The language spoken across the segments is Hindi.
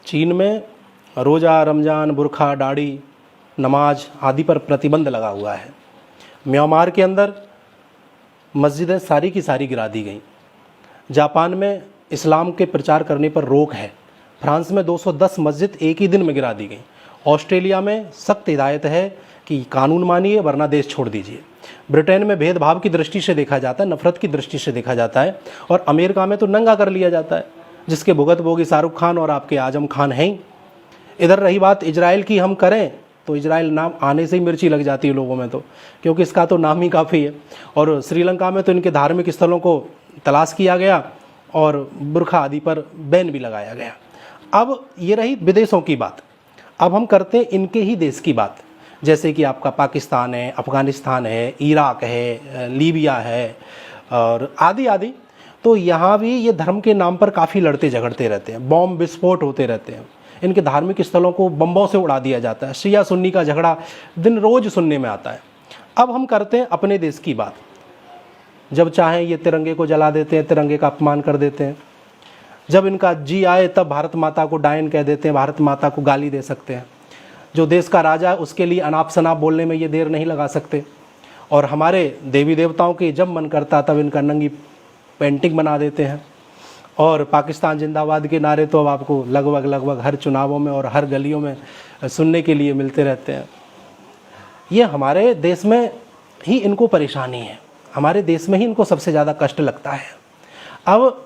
चीन में रोज़ा, रमज़ान, बुरखा, दाढ़ी, नमाज आदि पर प्रतिबंध लगा हुआ है। म्यांमार के अंदर मस्जिदें सारी की सारी गिरा दी गईं। जापान में इस्लाम के प्रचार करने पर रोक है। फ्रांस में 210 मस्जिद एक ही दिन में गिरा दी गई। ऑस्ट्रेलिया में सख्त हिदायत है कि कानून मानिए वरना देश छोड़ दीजिए। ब्रिटेन में भेदभाव की दृष्टि से देखा जाता है, नफरत की दृष्टि से देखा जाता है। और अमेरिका में तो नंगा कर लिया जाता है, जिसके भुगत भोगी शाहरुख खान और आपके आजम खान हैं ही। इधर रही बात इजराइल की, हम करें तो इजराइल नाम आने से ही मिर्ची लग जाती है लोगों में, तो क्योंकि इसका तो नाम ही काफ़ी है। और श्रीलंका में तो इनके धार्मिक स्थलों को तलाश किया गया और बुरखा आदि पर बैन भी लगाया गया। अब ये रही विदेशों की बात। अब हम करते हैं इनके ही देश की बात, जैसे कि आपका पाकिस्तान है, अफ़गानिस्तान है, इराक है, लीबिया है और आदि आदि। तो यहाँ भी ये धर्म के नाम पर काफ़ी लड़ते झगड़ते रहते हैं, बॉम्ब विस्फोट होते रहते हैं। इनके धार्मिक स्थलों को बम्बों से उड़ा दिया जाता है। शिया सुन्नी का झगड़ा दिन रोज़ सुनने में आता है। अब हम करते हैं अपने देश की बात। जब चाहें ये तिरंगे को जला देते हैं, तिरंगे का अपमान कर देते हैं। जब इनका जी आए तब भारत माता को डायन कह देते हैं, भारत माता को गाली दे सकते हैं। जो देश का राजा है उसके लिए अनाप शनाप बोलने में ये देर नहीं लगा सकते। और हमारे देवी देवताओं के जब मन करता तब इनका नंगी पेंटिंग बना देते हैं। और पाकिस्तान जिंदाबाद के नारे तो अब आपको लगभग हर चुनावों में और हर गलियों में सुनने के लिए मिलते रहते हैं। ये हमारे देश में ही इनको परेशानी है, हमारे देश में ही इनको सबसे ज़्यादा कष्ट लगता है। अब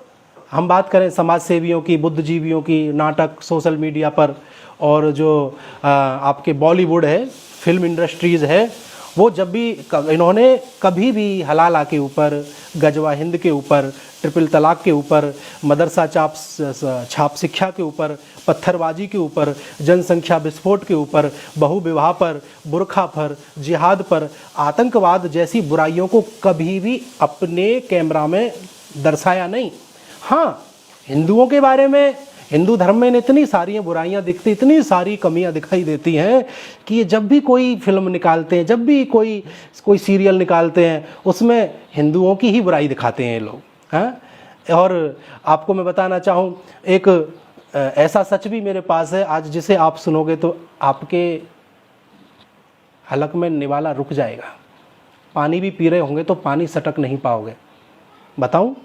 हम बात करें समाज सेवियों की, बुद्धिजीवियों की, नाटक सोशल मीडिया पर, और जो आपके बॉलीवुड है, फिल्म इंडस्ट्रीज़ है, वो जब भी इन्होंने कभी भी हलाला के ऊपर, गजवा हिंद के ऊपर, ट्रिपल तलाक के ऊपर, मदरसा छाप शिक्षा के ऊपर, पत्थरबाजी के ऊपर, जनसंख्या विस्फोट के ऊपर, बहुविवाह पर, बुरखा पर, जिहाद पर, आतंकवाद जैसी बुराइयों को कभी भी अपने कैमरा में दर्शाया नहीं। हाँ, हिंदुओं के बारे में, हिंदू धर्म में इतनी सारी बुराइयां दिखती, इतनी सारी कमियां दिखाई देती हैं कि ये जब भी कोई फिल्म निकालते हैं, जब भी कोई सीरियल निकालते हैं, उसमें हिंदुओं की ही बुराई दिखाते हैं ये लोग। हाँ, और आपको मैं बताना चाहूँ, एक ऐसा सच भी मेरे पास है आज, जिसे आप सुनोगे तो आपके हलक में निवाला रुक जाएगा। पानी भी पी रहे होंगे तो पानी सटक नहीं पाओगे। बताऊँ,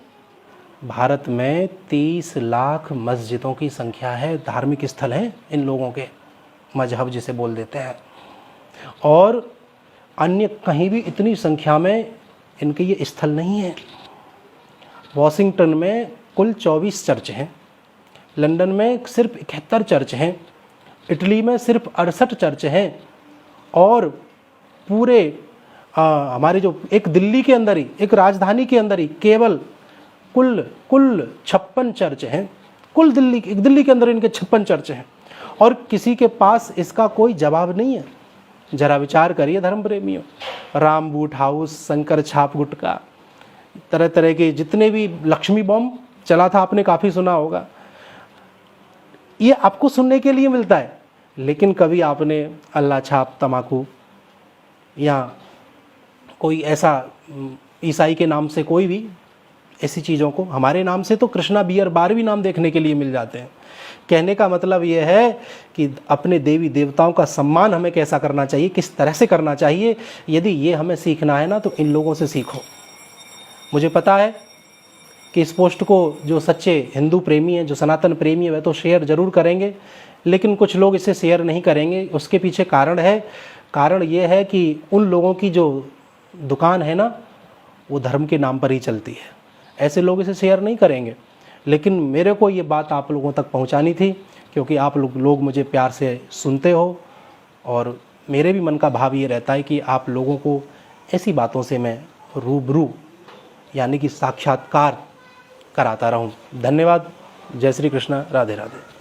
भारत में 30 लाख मस्जिदों की संख्या है, धार्मिक स्थल हैं इन लोगों के, मजहब जिसे बोल देते हैं। और अन्य कहीं भी इतनी संख्या में इनके ये स्थल नहीं हैं। वॉशिंगटन में कुल 24 चर्च हैं, लंदन में सिर्फ 71 चर्च हैं, इटली में सिर्फ 68 चर्च हैं, और पूरे हमारे जो एक दिल्ली के अंदर ही, एक राजधानी के अंदर ही केवल कुल 56 चर्च हैं। कुल दिल्ली के अंदर इनके 56 चर्च हैं, और किसी के पास इसका कोई जवाब नहीं है। जरा विचार करिए धर्म प्रेमियों, राम बूट हाउस, शंकर छाप गुटका, तरह तरह के जितने भी, लक्ष्मी बॉम्ब चला था, आपने काफ़ी सुना होगा। ये आपको सुनने के लिए मिलता है, लेकिन कभी आपने अल्लाह छाप तम्बाकू या कोई ऐसा ईसाई के नाम से कोई भी ऐसी चीज़ों को, हमारे नाम से तो कृष्णा बियर बार भी नाम देखने के लिए मिल जाते हैं। कहने का मतलब ये है कि अपने देवी देवताओं का सम्मान हमें कैसा करना चाहिए, किस तरह से करना चाहिए, यदि ये हमें सीखना है ना तो इन लोगों से सीखो। मुझे पता है कि इस पोस्ट को जो सच्चे हिंदू प्रेमी हैं, जो सनातन प्रेमी है, वह तो शेयर ज़रूर करेंगे, लेकिन कुछ लोग इसे शेयर नहीं करेंगे। उसके पीछे कारण है। कारण ये है कि उन लोगों की जो दुकान है ना, वो धर्म के नाम पर ही चलती है। ऐसे लोग इसे शेयर नहीं करेंगे, लेकिन मेरे को ये बात आप लोगों तक पहुंचानी थी, क्योंकि आप लोग मुझे प्यार से सुनते हो, और मेरे भी मन का भाव ये रहता है कि आप लोगों को ऐसी बातों से मैं रूबरू, यानी कि साक्षात्कार कराता रहूं। धन्यवाद। जय श्री कृष्ण। राधे राधे।